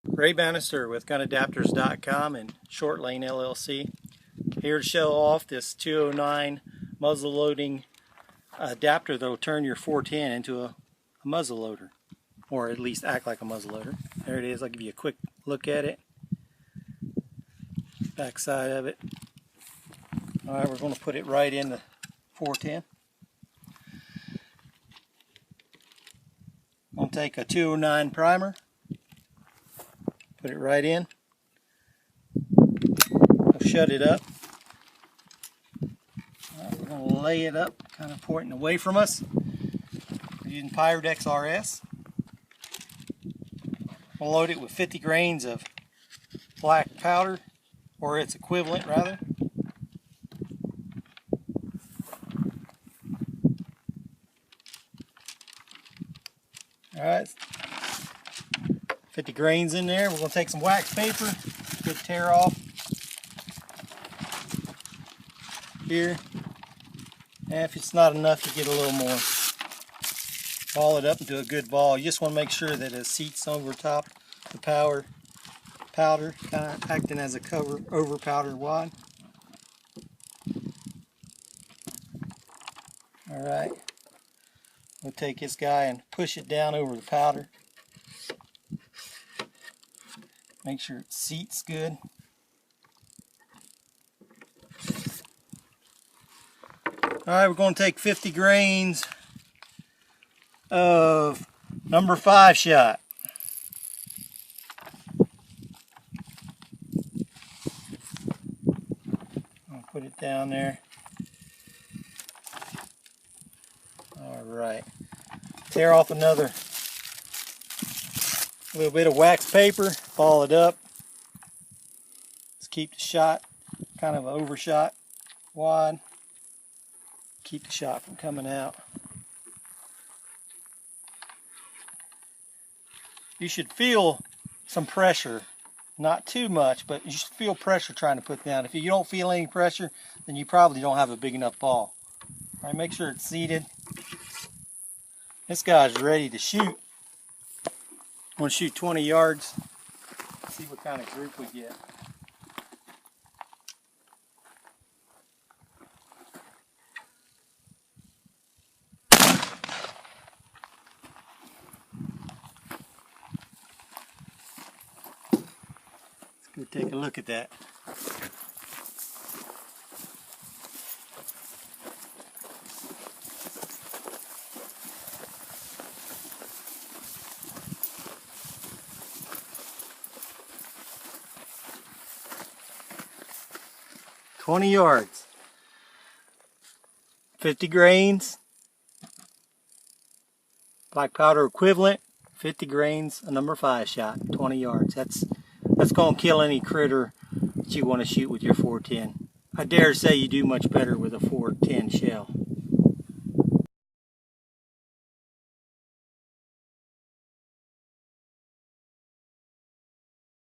Ray Bannister with GunAdapters.com and Short Lane LLC. Here to show off this 209 muzzle loading adapter that will turn your 410 into a muzzle loader, or at least act like a muzzle loader. There it is. I'll give you a quick look at it. Back side of it. Alright, we're going to put it right in the 410. I'm going to take a 209 primer. Put it right in. We'll shut it up. We're going to lay it up, kind of pointing away from us. We're using Pyrodex RS. We'll load it with 50 grains of black powder, or its equivalent rather. Alright. 50 grains in there. We're going to take some wax paper, good tear off here, and if it's not enough, you get a little more. Ball it up into a good ball. You just want to make sure that it seats over top the powder, kind of acting as a cover over powder wad. Alright, we'll take this guy and push it down over the powder. Make sure it seats good. Alright, we're going to take 50 grains of number 5 shot. I'll put it down there. Alright. Tear off another little bit of wax paper, ball it up. Let's keep the shot kind of an overshot wide. Keep the shot from coming out. You should feel some pressure, not too much, but you should feel pressure trying to put down. If you don't feel any pressure, then you probably don't have a big enough ball. All right, make sure it's seated. This guy's ready to shoot. I'm going to shoot 20 yards. See what kind of group we get. Let's go take a look at that. $20 yards, 50 grains, black powder equivalent, 50 grains, a number 5 shot, 20 yards. That's going to kill any critter that you want to shoot with your 410. I dare say you do much better with a 410 shell.